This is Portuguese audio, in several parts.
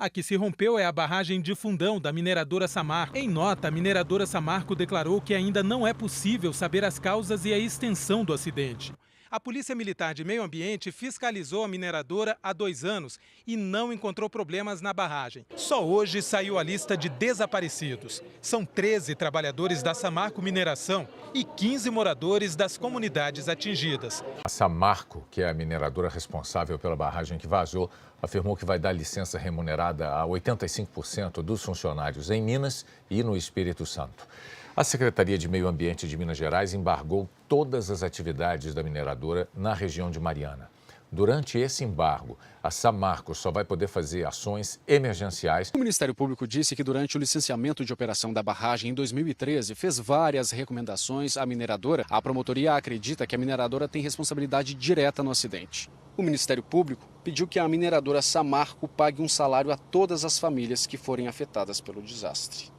A que se rompeu é a barragem de Fundão, da mineradora Samarco. Em nota, a mineradora Samarco declarou que ainda não é possível saber as causas e a extensão do acidente. A Polícia Militar de Meio Ambiente fiscalizou a mineradora há 2 anos e não encontrou problemas na barragem. Só hoje saiu a lista de desaparecidos. São 13 trabalhadores da Samarco Mineração e 15 moradores das comunidades atingidas. A Samarco, que é a mineradora responsável pela barragem que vazou, afirmou que vai dar licença remunerada a 85% dos funcionários em Minas e no Espírito Santo. A Secretaria de Meio Ambiente de Minas Gerais embargou todas as atividades da mineradora na região de Mariana. Durante esse embargo, a Samarco só vai poder fazer ações emergenciais. O Ministério Público disse que durante o licenciamento de operação da barragem em 2013 fez várias recomendações à mineradora. A promotoria acredita que a mineradora tem responsabilidade direta no acidente. O Ministério Público pediu que a mineradora Samarco pague um salário a todas as famílias que forem afetadas pelo desastre.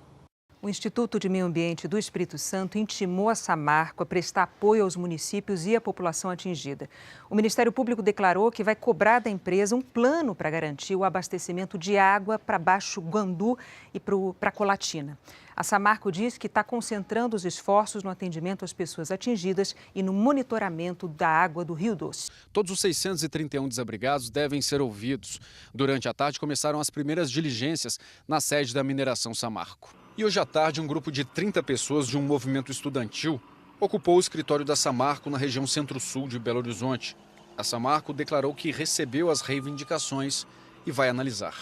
O Instituto de Meio Ambiente do Espírito Santo intimou a Samarco a prestar apoio aos municípios e à população atingida. O Ministério Público declarou que vai cobrar da empresa um plano para garantir o abastecimento de água para Baixo Guandu e para Colatina. A Samarco diz que está concentrando os esforços no atendimento às pessoas atingidas e no monitoramento da água do Rio Doce. Todos os 631 desabrigados devem ser ouvidos. Durante a tarde começaram as primeiras diligências na sede da mineração Samarco. E hoje à tarde, um grupo de 30 pessoas de um movimento estudantil ocupou o escritório da Samarco na região centro-sul de Belo Horizonte. A Samarco declarou que recebeu as reivindicações e vai analisar.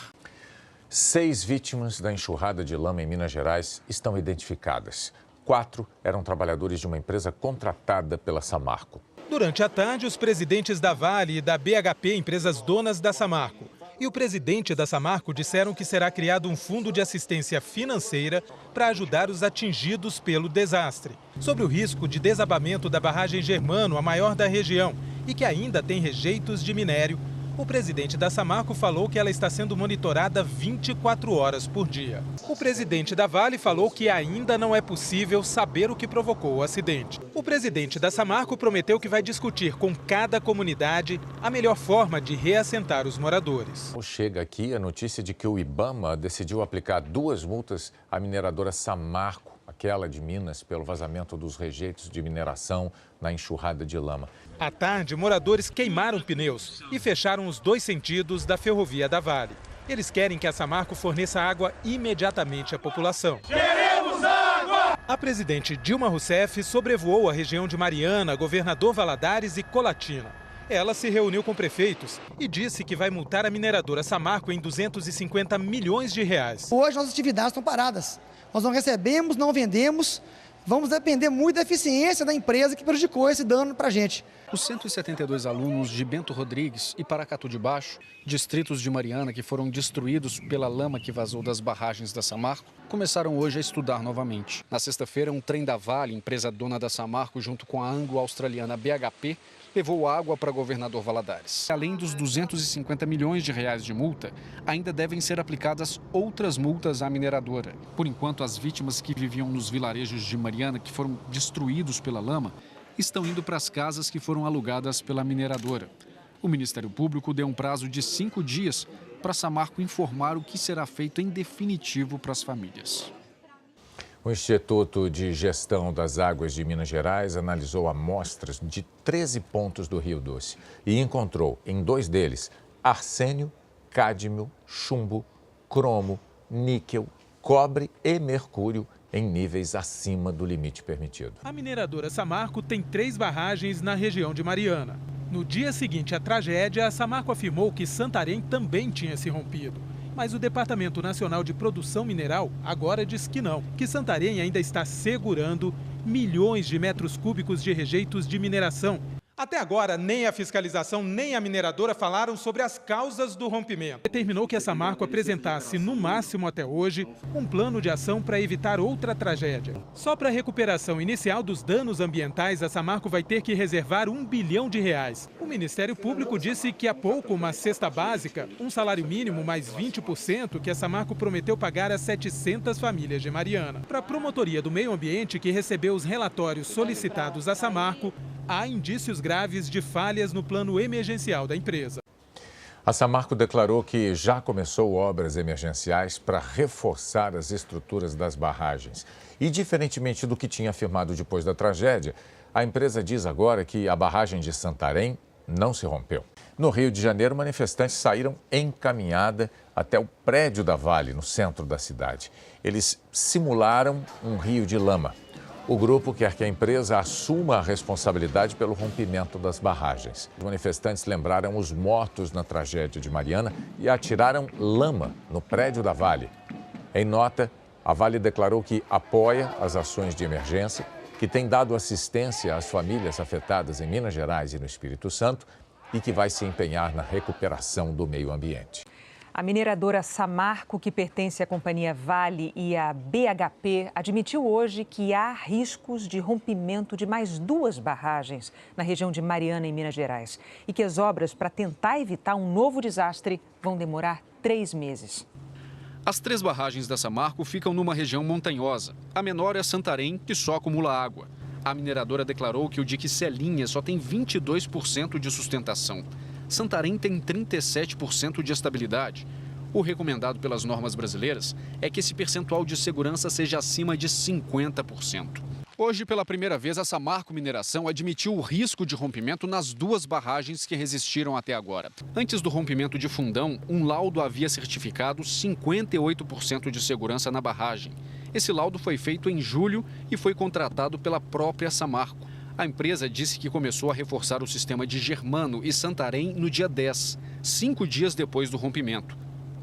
6 vítimas da enxurrada de lama em Minas Gerais estão identificadas. 4 eram trabalhadores de uma empresa contratada pela Samarco. Durante a tarde, os presidentes da Vale e da BHP, empresas donas da Samarco, e o presidente da Samarco disseram que será criado um fundo de assistência financeira para ajudar os atingidos pelo desastre. Sobre o risco de desabamento da barragem Germano, a maior da região, e que ainda tem rejeitos de minério, o presidente da Samarco falou que ela está sendo monitorada 24 horas por dia. O presidente da Vale falou que ainda não é possível saber o que provocou o acidente. O presidente da Samarco prometeu que vai discutir com cada comunidade a melhor forma de reassentar os moradores. Chega aqui a notícia de que o IBAMA decidiu aplicar 2 multas à mineradora Samarco, aquela de Minas, pelo vazamento dos rejeitos de mineração na enxurrada de lama. À tarde, moradores queimaram pneus e fecharam os 2 sentidos da ferrovia da Vale. Eles querem que a Samarco forneça água imediatamente à população. Queremos água! A presidente Dilma Rousseff sobrevoou a região de Mariana, Governador Valadares e Colatina. Ela se reuniu com prefeitos e disse que vai multar a mineradora Samarco em 250 milhões de reais. Hoje nossas atividades estão paradas. Nós não recebemos, não vendemos. Vamos depender muito da eficiência da empresa que prejudicou esse dano para a gente. Os 172 alunos de Bento Rodrigues e Paracatu de Baixo, distritos de Mariana que foram destruídos pela lama que vazou das barragens da Samarco, começaram hoje a estudar novamente. Na sexta-feira, um trem da Vale, empresa dona da Samarco, junto com a anglo-australiana BHP, levou água para Governador Valadares. Além dos 250 milhões de reais de multa, ainda devem ser aplicadas outras multas à mineradora. Por enquanto, as vítimas que viviam nos vilarejos de Mariana, que foram destruídos pela lama, estão indo para as casas que foram alugadas pela mineradora. O Ministério Público deu um prazo de 5 dias para a Samarco informar o que será feito em definitivo para as famílias. O Instituto de Gestão das Águas de Minas Gerais analisou amostras de 13 pontos do Rio Doce e encontrou em 2 deles arsênio, cádmio, chumbo, cromo, níquel, cobre e mercúrio em níveis acima do limite permitido. A mineradora Samarco tem 3 barragens na região de Mariana. No dia seguinte à tragédia, a Samarco afirmou que Santarém também tinha se rompido. Mas o Departamento Nacional de Produção Mineral agora diz que não, que Santarém ainda está segurando milhões de metros cúbicos de rejeitos de mineração. Até agora, nem a fiscalização nem a mineradora falaram sobre as causas do rompimento. Determinou que a Samarco apresentasse, no máximo até hoje, um plano de ação para evitar outra tragédia. Só para a recuperação inicial dos danos ambientais, a Samarco vai ter que reservar R$1 bilhão. O Ministério Público disse que há pouco uma cesta básica, um salário mínimo mais 20%, que a Samarco prometeu pagar a 700 famílias de Mariana. Para a Promotoria do Meio Ambiente, que recebeu os relatórios solicitados à Samarco, há indícios graves de falhas no plano emergencial da empresa. A Samarco declarou que já começou obras emergenciais para reforçar as estruturas das barragens. E, diferentemente do que tinha afirmado depois da tragédia, a empresa diz agora que a barragem de Santarém não se rompeu. No Rio de Janeiro, manifestantes saíram em caminhada até o prédio da Vale, no centro da cidade. Eles simularam um rio de lama. O grupo quer que a empresa assuma a responsabilidade pelo rompimento das barragens. Os manifestantes lembraram os mortos na tragédia de Mariana e atiraram lama no prédio da Vale. Em nota, a Vale declarou que apoia as ações de emergência, que tem dado assistência às famílias afetadas em Minas Gerais e no Espírito Santo e que vai se empenhar na recuperação do meio ambiente. A mineradora Samarco, que pertence à companhia Vale e à BHP, admitiu hoje que há riscos de rompimento de mais 2 barragens na região de Mariana, em Minas Gerais, e que as obras para tentar evitar um novo desastre vão demorar 3 meses. As 3 barragens da Samarco ficam numa região montanhosa. A menor é Santarém, que só acumula água. A mineradora declarou que o dique Celinha só tem 22% de sustentação. Santarém tem 37% de estabilidade. O recomendado pelas normas brasileiras é que esse percentual de segurança seja acima de 50%. Hoje, pela primeira vez, a Samarco Mineração admitiu o risco de rompimento nas 2 barragens que resistiram até agora. Antes do rompimento de Fundão, um laudo havia certificado 58% de segurança na barragem. Esse laudo foi feito em julho e foi contratado pela própria Samarco. A empresa disse que começou a reforçar o sistema de Germano e Santarém no dia 10, 5 dias depois do rompimento.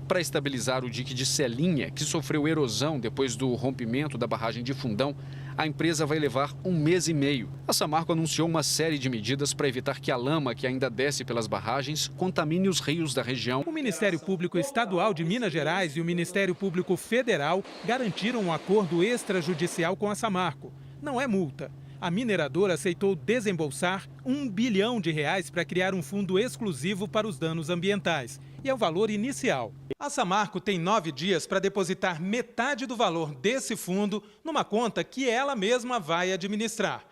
Para estabilizar o dique de Celinha, que sofreu erosão depois do rompimento da barragem de Fundão, a empresa vai levar 1 mês e meio. A Samarco anunciou uma série de medidas para evitar que a lama que ainda desce pelas barragens contamine os rios da região. O Ministério Público Estadual de Minas Gerais e o Ministério Público Federal garantiram um acordo extrajudicial com a Samarco. Não é multa. A mineradora aceitou desembolsar R$1 bilhão para criar um fundo exclusivo para os danos ambientais. E é o valor inicial. A Samarco tem 9 dias para depositar metade do valor desse fundo numa conta que ela mesma vai administrar.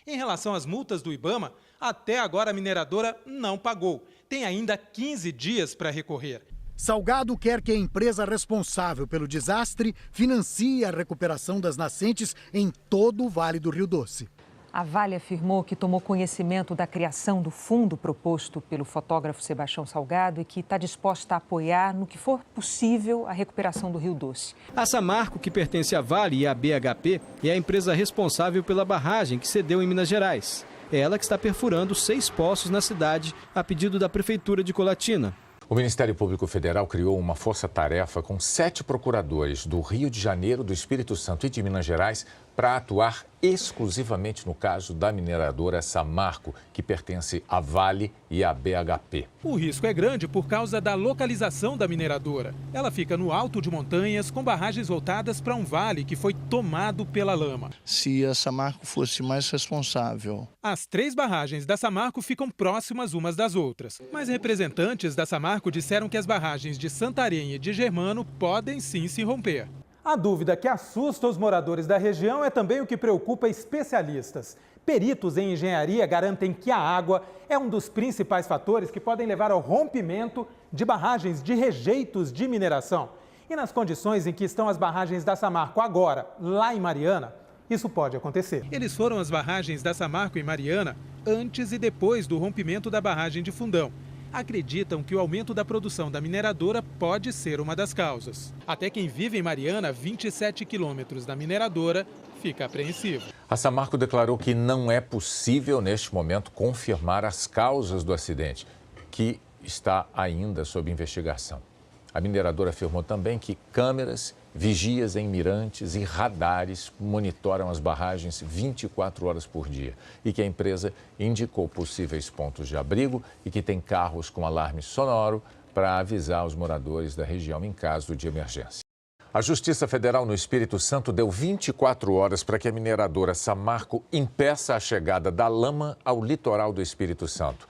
Em relação às multas do IBAMA, até agora a mineradora não pagou. Tem ainda 15 dias para recorrer. Salgado quer que a empresa responsável pelo desastre financie a recuperação das nascentes em todo o Vale do Rio Doce. A Vale afirmou que tomou conhecimento da criação do fundo proposto pelo fotógrafo Sebastião Salgado e que está disposta a apoiar, no que for possível, a recuperação do Rio Doce. A Samarco, que pertence à Vale e à BHP, é a empresa responsável pela barragem que cedeu em Minas Gerais. É ela que está perfurando 6 poços na cidade, a pedido da Prefeitura de Colatina. O Ministério Público Federal criou uma força-tarefa com 7 procuradores do Rio de Janeiro, do Espírito Santo e de Minas Gerais para atuar exclusivamente no caso da mineradora Samarco, que pertence à Vale e à BHP. O risco é grande por causa da localização da mineradora. Ela fica no alto de montanhas, com barragens voltadas para um vale que foi tomado pela lama. Se a Samarco fosse mais responsável. As 3 barragens da Samarco ficam próximas umas das outras. Mas representantes da Samarco disseram que as barragens de Santarém e de Germano podem sim se romper. A dúvida que assusta os moradores da região é também o que preocupa especialistas. Peritos em engenharia garantem que a água é um dos principais fatores que podem levar ao rompimento de barragens de rejeitos de mineração. E nas condições em que estão as barragens da Samarco agora, lá em Mariana, isso pode acontecer. Eles foram às barragens da Samarco em Mariana antes e depois do rompimento da barragem de Fundão. Acreditam que o aumento da produção da mineradora pode ser uma das causas. Até quem vive em Mariana, 27 quilômetros da mineradora, fica apreensivo. A Samarco declarou que não é possível, neste momento, confirmar as causas do acidente, que está ainda sob investigação. A mineradora afirmou também que câmeras, vigias em mirantes e radares monitoram as barragens 24 horas por dia e que a empresa indicou possíveis pontos de abrigo e que tem carros com alarme sonoro para avisar os moradores da região em caso de emergência. A Justiça Federal no Espírito Santo deu 24 horas para que a mineradora Samarco impeça a chegada da lama ao litoral do Espírito Santo.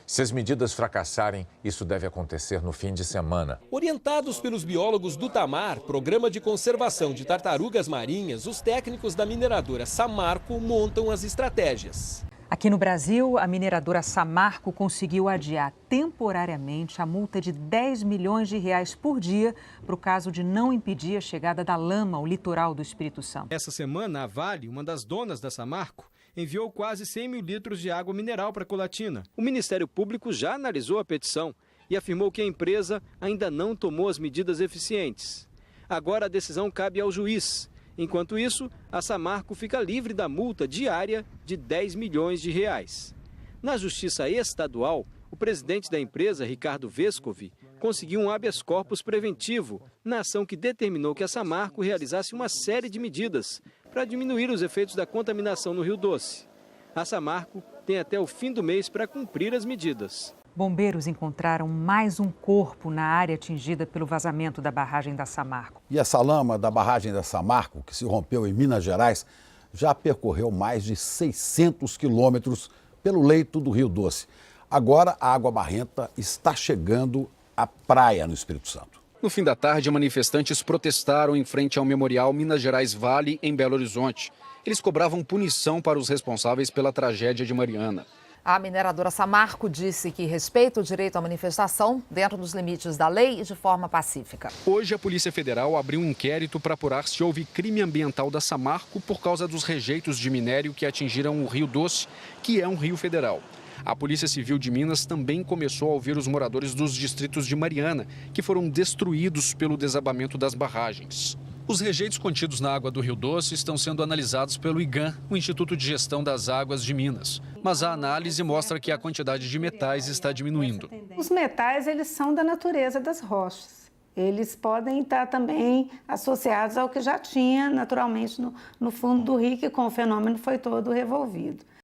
Se as medidas fracassarem, isso deve acontecer no fim de semana. Orientados pelos biólogos do TAMAR, Programa de Conservação de Tartarugas Marinhas, os técnicos da mineradora Samarco montam as estratégias. Aqui no Brasil, a mineradora Samarco conseguiu adiar temporariamente a multa de R$10 milhões por dia para o caso de não impedir a chegada da lama ao litoral do Espírito Santo. Essa semana, a Vale, uma das donas da Samarco, enviou quase 100 mil litros de água mineral para Colatina. O Ministério Público já analisou a petição e afirmou que a empresa ainda não tomou as medidas eficientes. Agora a decisão cabe ao juiz. Enquanto isso, a Samarco fica livre da multa diária de R$10 milhões. Na Justiça Estadual, o presidente da empresa, Ricardo Vescovi, conseguiu um habeas corpus preventivo na ação que determinou que a Samarco realizasse uma série de medidas para diminuir os efeitos da contaminação no Rio Doce. A Samarco tem até o fim do mês para cumprir as medidas. Bombeiros encontraram mais um corpo na área atingida pelo vazamento da barragem da Samarco. E essa lama da barragem da Samarco, que se rompeu em Minas Gerais, já percorreu mais de 600 quilômetros pelo leito do Rio Doce. Agora a água barrenta está chegando à praia no Espírito Santo. No fim da tarde, manifestantes protestaram em frente ao Memorial Minas Gerais Vale, em Belo Horizonte. Eles cobravam punição para os responsáveis pela tragédia de Mariana. A mineradora Samarco disse que respeita o direito à manifestação dentro dos limites da lei e de forma pacífica. Hoje, a Polícia Federal abriu um inquérito para apurar se houve crime ambiental da Samarco por causa dos rejeitos de minério que atingiram o Rio Doce, que é um rio federal. A Polícia Civil de Minas também começou a ouvir os moradores dos distritos de Mariana, que foram destruídos pelo desabamento das barragens. Os rejeitos contidos na água do Rio Doce estão sendo analisados pelo IGAM, o Instituto de Gestão das Águas de Minas. Mas a análise mostra que a quantidade de metais está diminuindo. Os metais, eles são da natureza das rochas. Eles podem estar também associados ao que já tinha naturalmente no fundo do rio, que com o fenômeno foi todo revolvido.